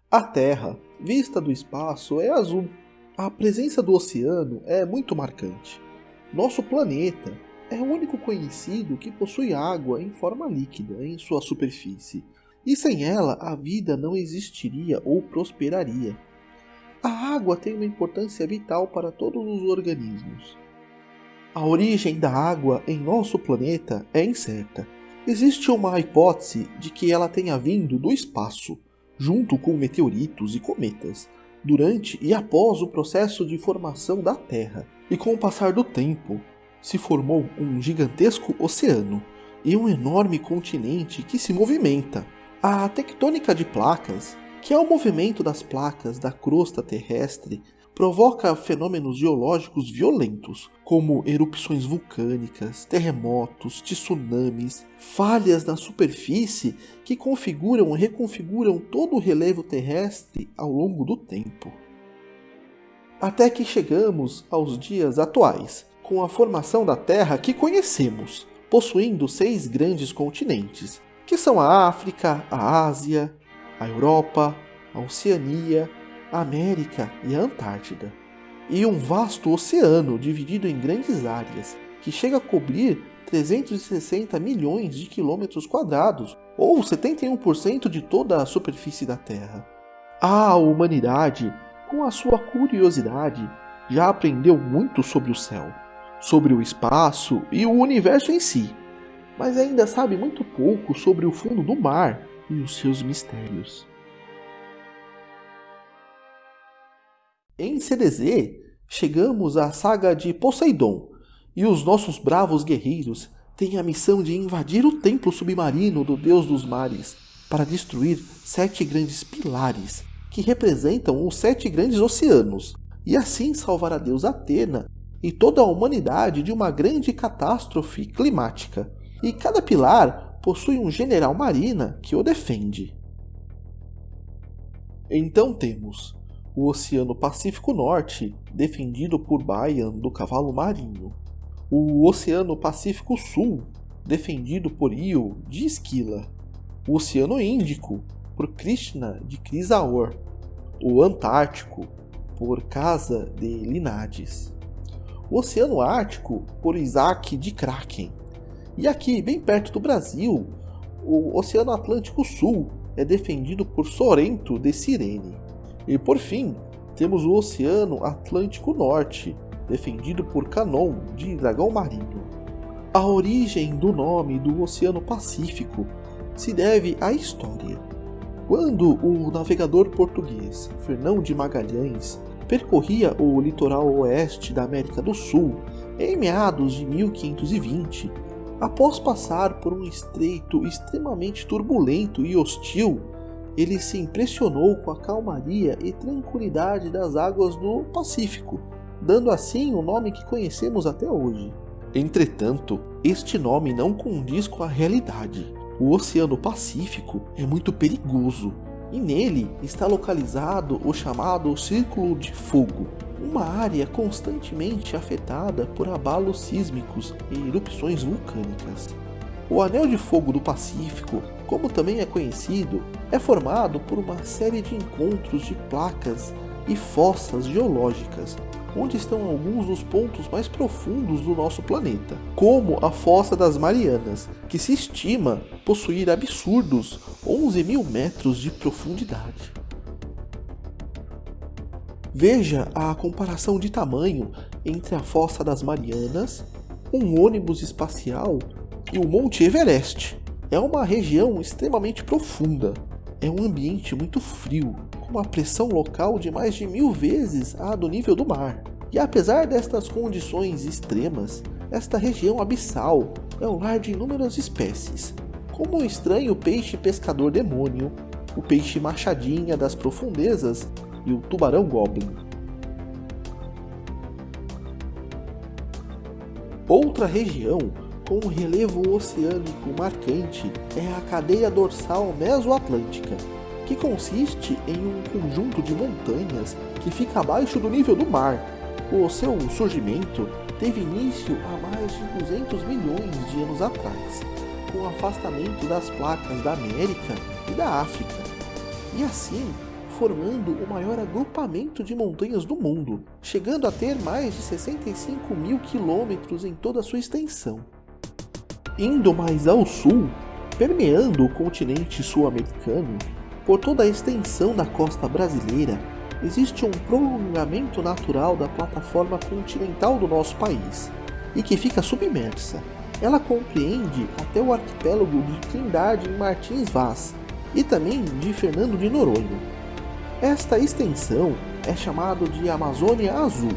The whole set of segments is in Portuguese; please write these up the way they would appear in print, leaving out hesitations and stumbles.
A Terra, vista do espaço, é azul. A presença do oceano é muito marcante. Nosso planeta é o único conhecido que possui água em forma líquida em sua superfície, e sem ela a vida não existiria ou prosperaria. A água tem uma importância vital para todos os organismos. A origem da água em nosso planeta é incerta. Existe uma hipótese de que ela tenha vindo do espaço, junto com meteoritos e cometas, durante e após o processo de formação da Terra. E com o passar do tempo, se formou um gigantesco oceano e um enorme continente que se movimenta. A tectônica de placas, que é o movimento das placas da crosta terrestre, provoca fenômenos geológicos violentos, como erupções vulcânicas, terremotos, tsunamis, falhas na superfície que configuram e reconfiguram todo o relevo terrestre ao longo do tempo. Até que chegamos aos dias atuais, com a formação da Terra que conhecemos, possuindo 6 grandes continentes, que são a África, a Ásia, a Europa, a Oceania, a América e a Antártida, e um vasto oceano dividido em grandes áreas, que chega a cobrir 360 milhões de quilômetros quadrados, ou 71% de toda a superfície da Terra. A humanidade, com a sua curiosidade, já aprendeu muito sobre o céu, sobre o espaço e o universo em si, mas ainda sabe muito pouco sobre o fundo do mar e os seus mistérios. Em CDZ, chegamos à saga de Poseidon, e os nossos bravos guerreiros têm a missão de invadir o templo submarino do deus dos mares para destruir 7 grandes pilares, que representam os 7 grandes oceanos, e assim salvar a deusa Atena e toda a humanidade de uma grande catástrofe climática. E cada pilar possui um general marina que o defende. Então temos o Oceano Pacífico Norte, defendido por Bayan do cavalo marinho. O Oceano Pacífico Sul, defendido por Io de Esquila. O Oceano Índico, por Krishna de Crisaor. O Antártico, por Casa de Linades. O Oceano Ártico, por Isaac de Kraken. E aqui, bem perto do Brasil, o Oceano Atlântico Sul é defendido por Sorrento de Cirene. E por fim, temos o Oceano Atlântico Norte, defendido por Canon de Dragão Marinho. A origem do nome do Oceano Pacífico se deve à história. Quando o navegador português Fernão de Magalhães percorria o litoral oeste da América do Sul em meados de 1520, após passar por um estreito extremamente turbulento e hostil, ele se impressionou com a calmaria e tranquilidade das águas do Pacífico, dando assim o nome que conhecemos até hoje. Entretanto, este nome não condiz com a realidade. O Oceano Pacífico é muito perigoso, e nele está localizado o chamado Círculo de Fogo, uma área constantemente afetada por abalos sísmicos e erupções vulcânicas. O Anel de Fogo do Pacífico, como também é conhecido, é formado por uma série de encontros de placas e fossas geológicas, onde estão alguns dos pontos mais profundos do nosso planeta, como a Fossa das Marianas, que se estima possuir absurdos 11.000 metros de profundidade. Veja a comparação de tamanho entre a Fossa das Marianas, um ônibus espacial e o Monte Everest. É uma região extremamente profunda. É um ambiente muito frio, com uma pressão local de mais de 1000 vezes a do nível do mar. E apesar destas condições extremas, esta região abissal é o lar de inúmeras espécies, como o estranho peixe pescador demônio, o peixe machadinha das profundezas e o tubarão goblin. Outra região com um relevo oceânico marcante é a cadeia dorsal mesoatlântica, que consiste em um conjunto de montanhas que fica abaixo do nível do mar. O seu surgimento teve início há mais de 200 milhões de anos atrás, com o afastamento das placas da América e da África, e assim formando o maior agrupamento de montanhas do mundo, chegando a ter mais de 65 mil quilômetros em toda a sua extensão. Indo mais ao sul, permeando o continente sul-americano, por toda a extensão da costa brasileira, existe um prolongamento natural da plataforma continental do nosso país, e que fica submersa. Ela compreende até o arquipélago de Trindade em Martins Vaz, e também de Fernando de Noronha. Esta extensão é chamada de Amazônia Azul,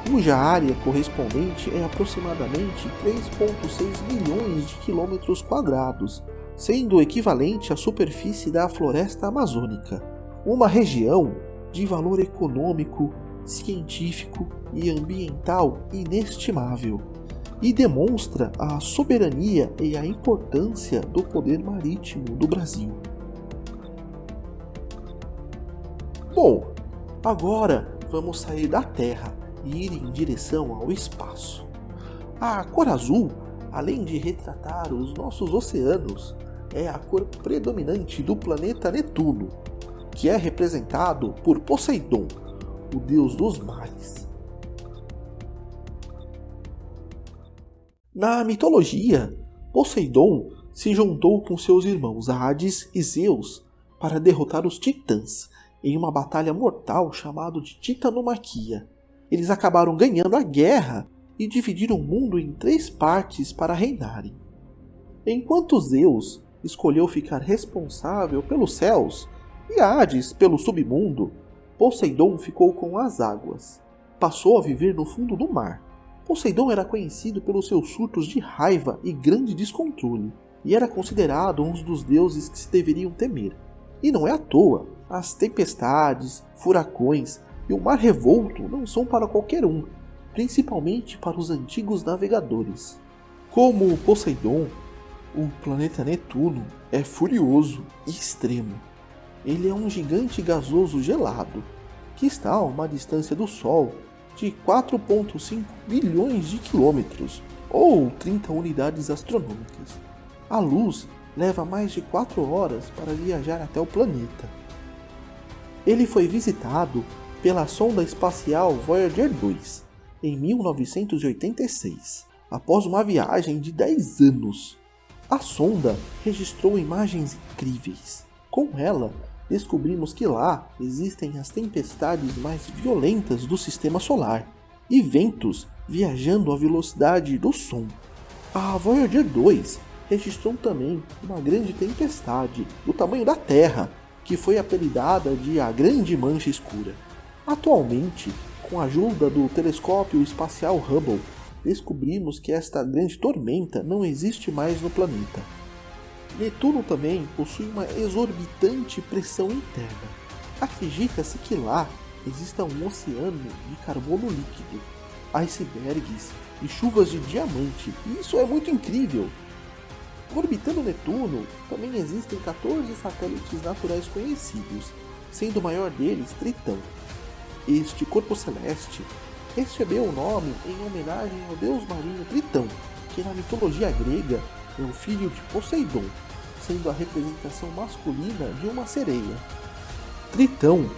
cuja área correspondente é aproximadamente 3,6 milhões de quilômetros quadrados, sendo o equivalente à superfície da floresta amazônica, uma região de valor econômico, científico e ambiental inestimável, e demonstra a soberania e a importância do poder marítimo do Brasil. Bom, agora vamos sair da Terra e ir em direção ao espaço. A cor azul, além de retratar os nossos oceanos, é a cor predominante do planeta Netuno, que é representado por Poseidon, o deus dos mares. Na mitologia, Poseidon se juntou com seus irmãos Hades e Zeus para derrotar os titãs em uma batalha mortal chamada de Titanomaquia. Eles acabaram ganhando a guerra e dividiram o mundo em 3 partes para reinarem. Enquanto Zeus escolheu ficar responsável pelos céus e Hades pelo submundo, Poseidon ficou com as águas. Passou a viver no fundo do mar. Poseidon era conhecido pelos seus surtos de raiva e grande descontrole, e era considerado um dos deuses que se deveriam temer. E não é à toa, as tempestades, furacões e o mar revolto não são para qualquer um, principalmente para os antigos navegadores. Como Poseidon, o planeta Netuno é furioso e extremo. Ele é um gigante gasoso gelado, que está a uma distância do Sol de 4,5 bilhões de quilômetros, ou 30 unidades astronômicas. A luz leva mais de 4 horas para viajar até o planeta. Ele foi visitado pela sonda espacial Voyager 2 em 1986, após uma viagem de 10 anos. A sonda registrou imagens incríveis. Com ela, descobrimos que lá existem as tempestades mais violentas do sistema solar e ventos viajando à velocidade do som. A Voyager 2 registrou também uma grande tempestade do tamanho da Terra, que foi apelidada de a Grande Mancha Escura. Atualmente, com a ajuda do telescópio espacial Hubble, descobrimos que esta grande tormenta não existe mais no planeta. Netuno também possui uma exorbitante pressão interna. Acredita-se que lá exista um oceano de carbono líquido, icebergs e chuvas de diamante, e isso é muito incrível! Orbitando Netuno, também existem 14 satélites naturais conhecidos, sendo o maior deles Tritão. Este corpo celeste recebeu o nome em homenagem ao deus marinho Tritão, que na mitologia grega é o filho de Poseidon, sendo a representação masculina de uma sereia. Tritão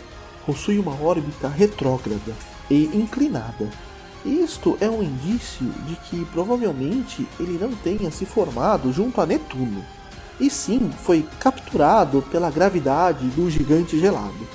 possui uma órbita retrógrada e inclinada. Isto é um indício de que provavelmente ele não tenha se formado junto a Netuno, e sim foi capturado pela gravidade do gigante gelado.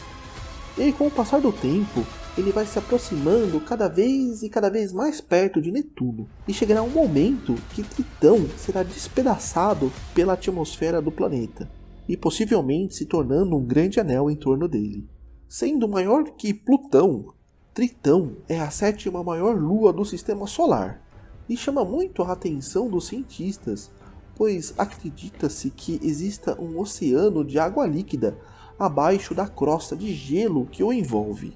E com o passar do tempo, ele vai se aproximando cada vez mais perto de Netuno, e chegará um momento que Tritão será despedaçado pela atmosfera do planeta, e possivelmente se tornando um grande anel em torno dele. Sendo maior que Plutão, Tritão é a 7ª maior lua do sistema solar, e chama muito a atenção dos cientistas, pois acredita-se que exista um oceano de água líquida abaixo da crosta de gelo que o envolve.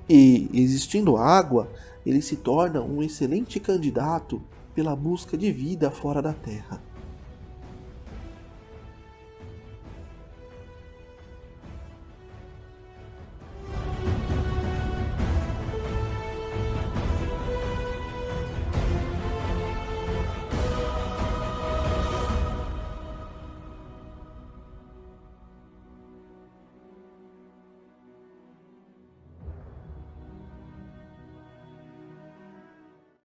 E, existindo água, ele se torna um excelente candidato pela busca de vida fora da Terra.